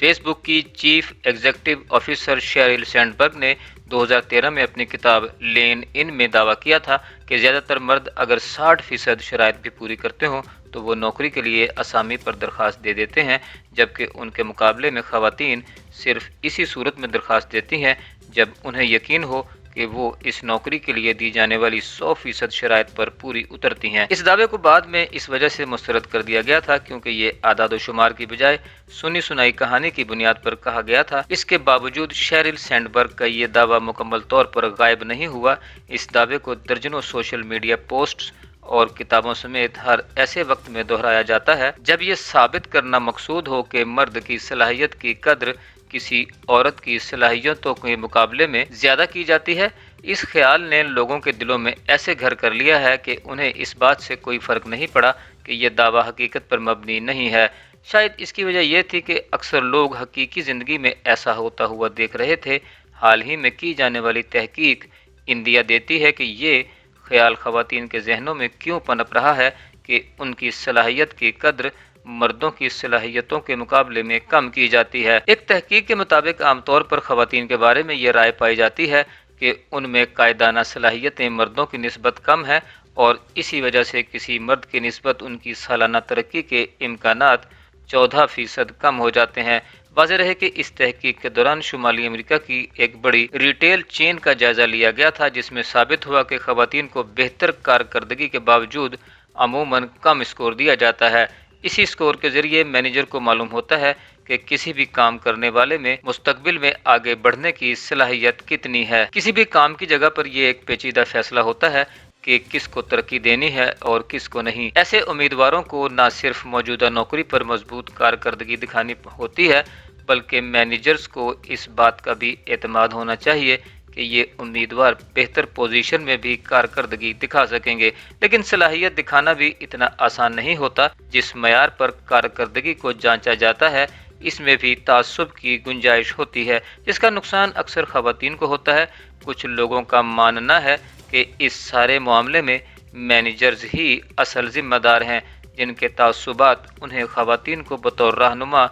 Facebook की chief executive officer Sheryl Sandberg ने 2013 में अपनी किताब लेन इन में दावा किया था कि ज़्यादातर मर्द अगर 60% शराइत भी पूरी करते हों तो वो नौकरी के लिए असामी पर दरख्वास्त दे देते हैं, जबकि उनके मुकाबले में ख़वातीन सिर्फ इसी सूरत में दरख्वास्त देती हैं जब उन्हें यकीन हो कि वो इस नौकरी के लिए दी जाने वाली 100% शराइत पर पूरी उतरती हैं। इस दावे को बाद में इस वजह से मुस्तरद कर दिया गया था क्योंकि ये आदाद शुमार की बजाय सुनी सुनाई कहानी की बुनियाद पर कहा गया था। इसके बावजूद शेरिल सैंडबर्ग का ये दावा मुकम्मल तौर पर गायब नहीं हुआ। इस दावे को दर्जनों सोशल मीडिया पोस्ट्स और किताबों समेत हर ऐसे वक्त में दोहराया जाता है जब ये साबित करना मकसूद हो कि मर्द की सलाहियत की कद्र किसी औरत की सलाहियतों के मुकाबले में ज्यादा की जाती है। इस ख्याल ने लोगों के दिलों में ऐसे घर कर लिया है कि उन्हें इस बात से कोई फर्क नहीं पड़ा कि यह दावा हकीकत पर मबनी नहीं है। शायद इसकी वजह यह थी कि अक्सर लोग हकीकी ज़िंदगी में ऐसा होता हुआ देख रहे थे। हाल ही में की जाने वाली तहकीक इंदिया देती है कि ये ख्याल ख़वातीन के जहनों में क्यों पनप रहा है कि उनकी सलाहियत की कद्र मर्दों की सलाहियतों के मुकाबले में कम की जाती है। एक तहकीक के मुताबिक आमतौर पर ख़वातीन के बारे में ये राय पाई जाती है कि उनमें कायदाना सलाहियतें मर्दों की निस्बत कम है और इसी वजह से किसी मर्द की निस्बत उनकी सालाना तरक्की के इम्कानात 14% कम हो जाते हैं। वाज़ेह रहे कि इस तहकीक के दौरान शुमाली अमेरिका की एक बड़ी रिटेल चेन का जायजा लिया गया था जिसमें साबित हुआ कि ख़वातीन को बेहतर कारकर्दगी के बावजूद अमूमन कम स्कोर दिया जाता है। इसी स्कोर के जरिए मैनेजर को मालूम होता है कि किसी भी काम करने वाले में मुस्तकबिल में आगे बढ़ने की सलाहियत कितनी है। किसी भी काम की जगह पर यह एक पेचीदा फैसला होता है कि किसको तरक्की देनी है और किसको नहीं। ऐसे उम्मीदवारों को न सिर्फ मौजूदा नौकरी पर मजबूत कारकर्दगी दिखानी होती है बल्कि मैनेजर्स को इस बात का भी एतमाद होना चाहिए कि ये उम्मीदवार बेहतर पोजीशन में भी कारकर्दगी दिखा सकेंगे। लेकिन सलाहियत दिखाना भी इतना आसान नहीं होता। जिस मयार पर कारकर्दगी को जांचा जाता है इसमें भी तासुब की गुंजाइश होती है जिसका नुकसान अक्सर ख़वातीन को होता है। कुछ लोगों का मानना है कि इस सारे मामले में मैनेजर्स ही असल जिम्मेदार हैं जिनके तासुबात उन्हें ख़वातीन को बतौर रहनुमा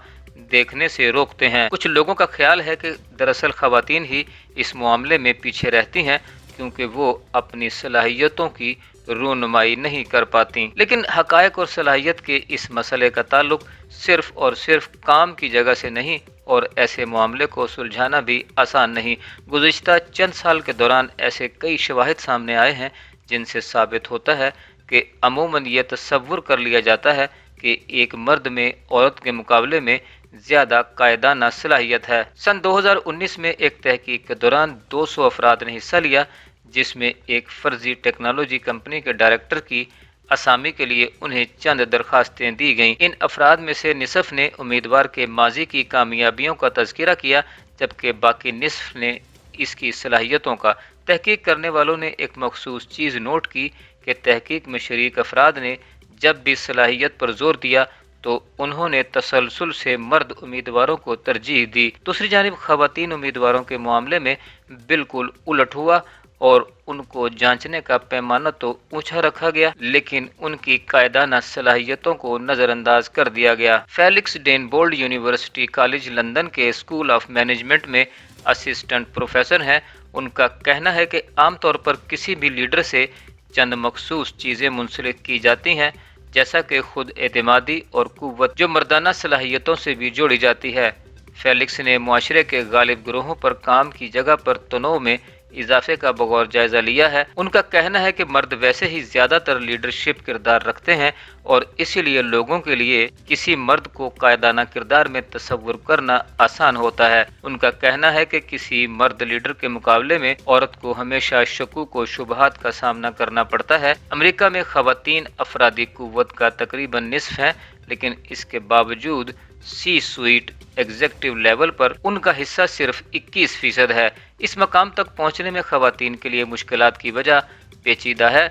देखने से रोकते हैं। कुछ लोगों का ख्याल है कि दरअसल ख़वातीन ही इस मामले में पीछे रहती हैं क्योंकि वो अपनी सलाहियतों की रूनुमाई नहीं कर पाती। लेकिन हक़ाइक़ और सलाहियत के इस मसले का ताल्लुक सिर्फ और सिर्फ काम की जगह से नहीं और ऐसे मामले को सुलझाना भी आसान नहीं। गुज़िश्ता चंद साल के दौरान ऐसे कई शवाहिद सामने आए हैं जिनसे साबित होता है कि अमूमन यह तसव्वुर कर लिया जाता है कि एक मर्द में औरत के मुकाबले में ज़्यादा कायदाना सलाहियत है। सन 2019 में एक तहकीक के दौरान 200 अफराद ने हिस्सा लिया जिसमें एक फर्जी टेक्नोलॉजी कंपनी के डायरेक्टर की असामी के लिए उन्हें चंद दरखास्तें दी गईं। इन अफराद में से निसफ ने उम्मीदवार के माजी की कामयाबियों का तज़किरा किया जबकि बाकी निसफ ने इसकी सलाहियतों का। तहकीक करने वालों ने एक मखसूस चीज़ नोट की कि तहकीक में शरीक अफराद ने जब भी सलाहियत पर जोर दिया तो उन्होंने तसलसल से मर्द उम्मीदवारों को तरजीह दी। दूसरी जानिब ख़वातीन उम्मीदवारों के मामले में बिल्कुल उलट हुआ और उनको जांचने का पैमाना तो ऊंचा रखा गया लेकिन उनकी कायदाना सलाहियतों को नज़रअंदाज कर दिया गया। फेलिक्स डेनबोल्ड यूनिवर्सिटी कॉलेज लंदन के स्कूल ऑफ मैनेजमेंट में असिस्टेंट प्रोफेसर हैं। उनका कहना है कि आमतौर पर किसी भी लीडर से चंद मखसूस चीज़ें मुंसलिक की जाती हैं जैसा कि खुद एतमादी और कुव्वत जो मर्दाना सलाहियतों से भी जोड़ी जाती है। फेलिक्स ने मुआशरे के गालिब ग्रोहों पर काम की जगह पर तनों में इजाफे का बगौर जायजा लिया है। उनका कहना है कि मर्द वैसे ही ज्यादातर लीडरशिप किरदार रखते हैं और इसीलिए लोगों के लिए किसी मर्द को कायदाना किरदार में तस्वुर करना आसान होता है। उनका कहना है कि किसी मर्द लीडर के मुकाबले में औरत को हमेशा शकूक व शुबहात का सामना करना पड़ता है। अमेरिका में ख़वातीन अफरादी कुव्वत का तकरीबन निस्फ है लेकिन इसके बावजूद सी स्वीट एग्जीक्यूटिव लेवल पर उनका हिस्सा सिर्फ 21% है। इस मकाम तक पहुंचने में ख़वातीन के लिए मुश्किलात की वजह पेचीदा है।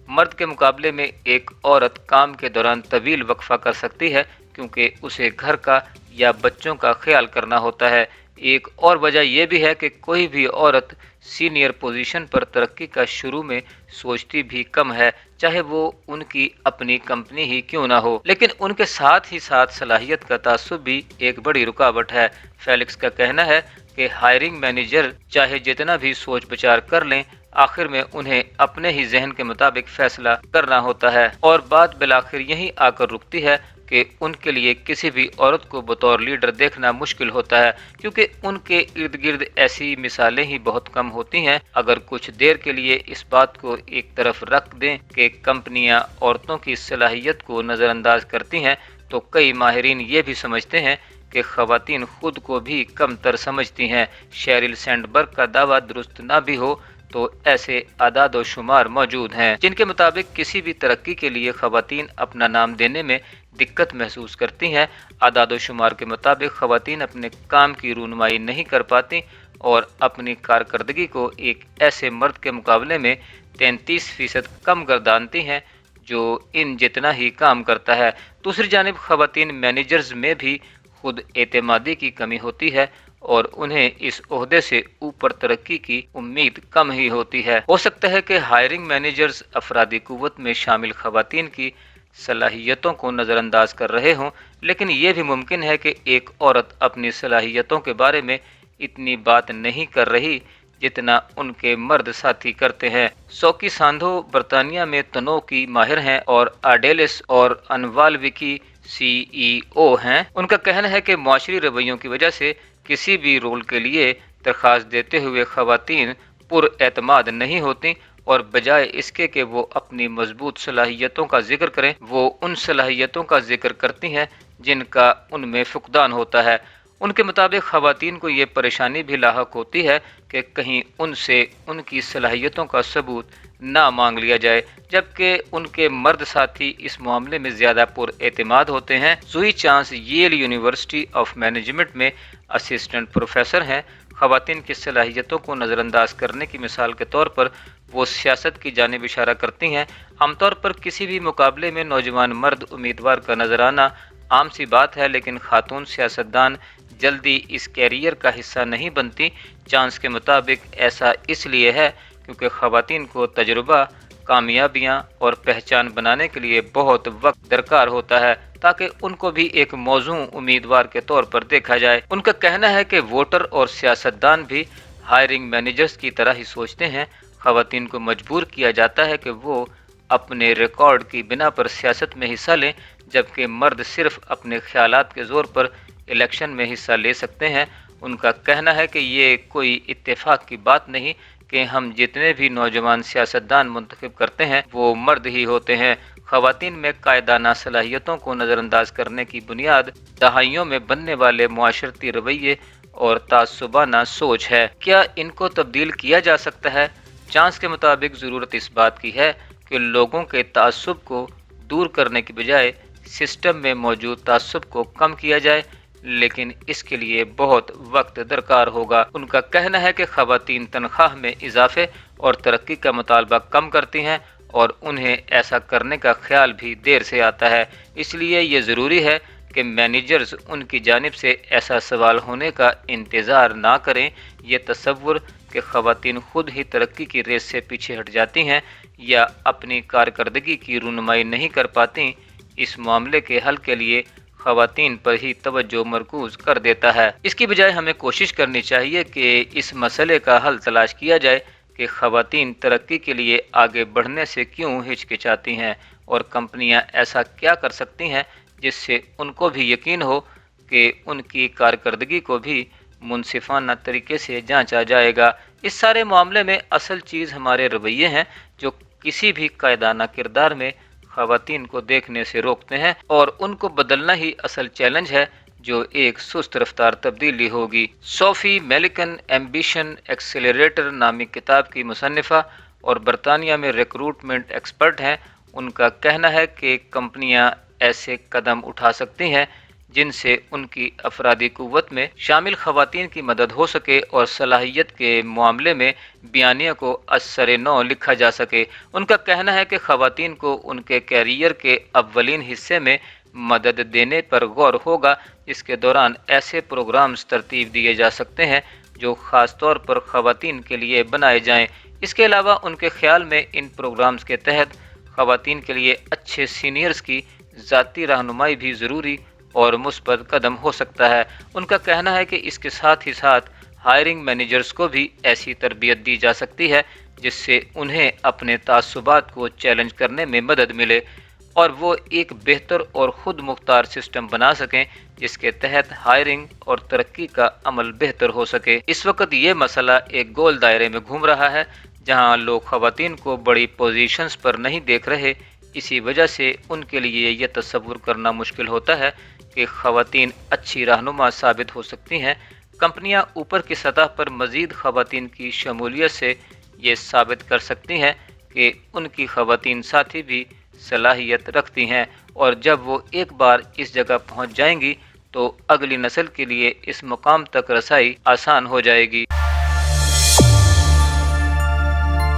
मर्द के मुकाबले में एक औरत काम के दौरान तवील वक्फा कर सकती है क्योंकि उसे घर का या बच्चों का ख्याल करना होता है। एक और वजह यह भी है कि कोई भी औरत सीनियर पोजीशन पर तरक्की का शुरू में सोचती भी कम है, चाहे वो उनकी अपनी कंपनी ही क्यों ना हो। लेकिन उनके साथ ही साथ सलाहियत का तासुब भी एक बड़ी रुकावट है। फेलिक्स का कहना है कि हायरिंग मैनेजर चाहे जितना भी सोच विचार कर लें, आखिर में उन्हें अपने ही जहन के मुताबिक फैसला करना होता है और बात बिलाखिर यहीं आकर रुकती है कि उनके लिए किसी भी औरत को बतौर लीडर देखना मुश्किल होता है, क्योंकि उनके इर्द गिर्द ऐसी मिसालें ही बहुत कम होती हैं। अगर कुछ देर के लिए इस बात को एक तरफ रख दें कि कंपनियां औरतों की सलाहियत को नज़रअंदाज करती हैं, तो कई माहिरीन ये भी समझते हैं कि खवातीन खुद को भी कमतर समझती हैं। शेरिल सैंडबर्ग का दावा दुरुस्त ना भी हो तो ऐसे आदाद व शुमार मौजूद हैं जिनके मुताबिक किसी भी तरक्की के लिए खवातीन अपना नाम देने में दिक्कत महसूस करती हैं। आदाद व शुमार के मुताबिक खवातीन अपने काम की रूनुमाई नहीं कर पाती और अपनी कारकर्दगी को एक ऐसे मर्द के मुकाबले में 33% कम गर्दानती हैं जो इन जितना ही काम करता है। दूसरी जानिब खवातीन मैनेजर्स में भी खुद एतमादी की कमी होती है और उन्हें इस ओहदे से ऊपर तरक्की की उम्मीद कम ही होती है। हो सकता है कि हायरिंग मैनेजर्स अफरादी कुव्वत में शामिल खवातीन की सलाहियतों को नज़रअंदाज कर रहे हों, लेकिन ये भी मुमकिन है कि एक औरत अपनी सलाहियतों के बारे में इतनी बात नहीं कर रही जितना उनके मर्द साथी करते हैं। सोकी सांधो बरतानिया में तनो की माहिर हैं और आडेलिस और अनवालविकी CEO हैं। उनका कहना है कि मुआशरी रवैयों की वजह से किसी भी रोल के लिए दरख्वास्त देते हुए खवातीन पुरएतमाद नहीं होती और बजाय इसके कि वो अपनी मजबूत सलाहियतों का जिक्र करें, वो उन सलाहियतों का जिक्र करती हैं जिनका उनमें फुकदान होता है। उनके मुताबिक खवातीन को ये परेशानी भी लाहक होती है कि कहीं उनसे उनकी सलाहियतों का सबूत ना मांग लिया जाए, जबकि उनके मर्द साथी इस मामले में ज़्यादा पुरएतमाद होते हैं। Zoe Chance Yale University of Management में असिस्टेंट प्रोफेसर हैं। खवातीन की सलाहियतों को नज़रअंदाज करने की मिसाल के तौर पर वो सियासत की जानिब इशारा करती हैं। आमतौर पर किसी भी मुकाबले में नौजवान मर्द उम्मीदवार का नजर आना आम सी बात है, लेकिन खातून सियासतदान जल्दी इस कैरियर का हिस्सा नहीं बनती। चांस के मुताबिक ऐसा इसलिए है क्योंकि खवातीन को तजुर्बा, कामयाबियां और पहचान बनाने के लिए बहुत वक्त दरकार होता है ताकि उनको भी एक मौजू उम्मीदवार के तौर पर देखा जाए। उनका कहना है कि वोटर और सियासतदान भी हायरिंग मैनेजर्स की तरह ही सोचते हैं। खवातीन को मजबूर किया जाता है कि वो अपने रिकॉर्ड की बिना पर सियासत में हिस्सा लें, जबकि मर्द सिर्फ अपने ख्यालात के जोर पर इलेक्शन में हिस्सा ले सकते हैं। उनका कहना है कि ये कोई इत्तेफाक की बात नहीं कि हम जितने भी नौजवान सियासतदान मुंतखब करते हैं वो मर्द ही होते हैं। खवातीन में कायदाना सलाहियतों को नज़रअंदाज करने की बुनियाद दहाइयों में बनने वाले मुआशरती रवैये और तासुबाना सोच है। क्या इनको तब्दील किया जा सकता है? चांस के मुताबिक ज़रूरत इस बात की है कि लोगों के तासुब को दूर करने की बजाय सिस्टम में मौजूद तासुब को कम किया जाए, लेकिन इसके लिए बहुत वक्त दरकार होगा। उनका कहना है कि खवातीन तनख्वाह में इजाफे और तरक्की का मुतालबा कम करती हैं और उन्हें ऐसा करने का ख्याल भी देर से आता है। इसलिए ये ज़रूरी है कि मैनेजर्स उनकी जानिब से ऐसा सवाल होने का इंतज़ार ना करें। ये तसव्वुर कि खवातीन खुद ही तरक्की की रेस से पीछे हट जाती हैं या अपनी कारकर्दगी की रूनुमाई नहीं कर पाती, इस मामले के हल के लिए खवातीन पर ही तवज्जो मरकूज कर देता है। इसकी बजाय हमें कोशिश करनी चाहिए कि इस मसले का हल तलाश किया जाए कि खवातीन तरक्की के लिए आगे बढ़ने से क्यों हिचकिचाती हैं और कंपनियां ऐसा क्या कर सकती हैं जिससे उनको भी यकीन हो कि उनकी कारकर्दगी को भी मुनसिफाना तरीके से जांचा जाएगा। इस सारे मामले में असल चीज़ हमारे रवैये हैं जो किसी भी कायदाना किरदार में खवातीन को देखने से रोकते हैं और उनको बदलना ही असल चैलेंज है जो एक सुस्त रफ्तार तब्दीली होगी। सोफी मेलिकन एम्बिशन एक्सेलरेटर नामी किताब की मुसन्निफ़ा और बरतानिया में रिक्रूटमेंट एक्सपर्ट हैं। उनका कहना है कि कंपनियां ऐसे कदम उठा सकती हैं जिनसे उनकी अफरादी कुव्वत में शामिल खवातीन की मदद हो सके और सलाहियत के मामले में बयानिया को असर नौ लिखा जा सके। उनका कहना है कि खवातीन को उनके कैरियर के अव्वलीन हिस्से में मदद देने पर गौर होगा, जिसके दौरान ऐसे प्रोग्राम्स तरतीब दिए जा सकते हैं जो ख़ास तौर पर ख़वातीन के लिए बनाए जाएं। इसके अलावा उनके ख्याल में इन प्रोग्राम्स के तहत ख़वातीन के लिए अच्छे सीनियर्स की ज़ाती रहनुमाई भी ज़रूरी और मुस्बत कदम हो सकता है। उनका कहना है कि इसके साथ ही साथ हायरिंग मैनेजर्स को भी ऐसी तरबियत दी जा सकती है जिससे उन्हें अपने तासुबात को चैलेंज करने में मदद मिले और वो एक बेहतर और ख़ुद मुख्तार सिस्टम बना सकें जिसके तहत हायरिंग और तरक्की का अमल बेहतर हो सके। इस वक्त ये मसला एक गोल दायरे में घूम रहा है जहां लोग ख़वातीन को बड़ी पोजीशंस पर नहीं देख रहे। इसी वजह से उनके लिए ये तसव्वुर करना मुश्किल होता है कि ख़वातीन अच्छी रहनुमा साबित हो सकती हैं। कंपनियां ऊपर की सतह पर मज़ीद ख़वातीन की शमूलियत से ये साबित कर सकती हैं कि उनकी ख़वातीन साथी भी सलाहियत रखती हैं और जब वो एक बार इस जगह पहुंच जाएंगी तो अगली नस्ल के लिए इस मुकाम तक रसाई आसान हो जाएगी।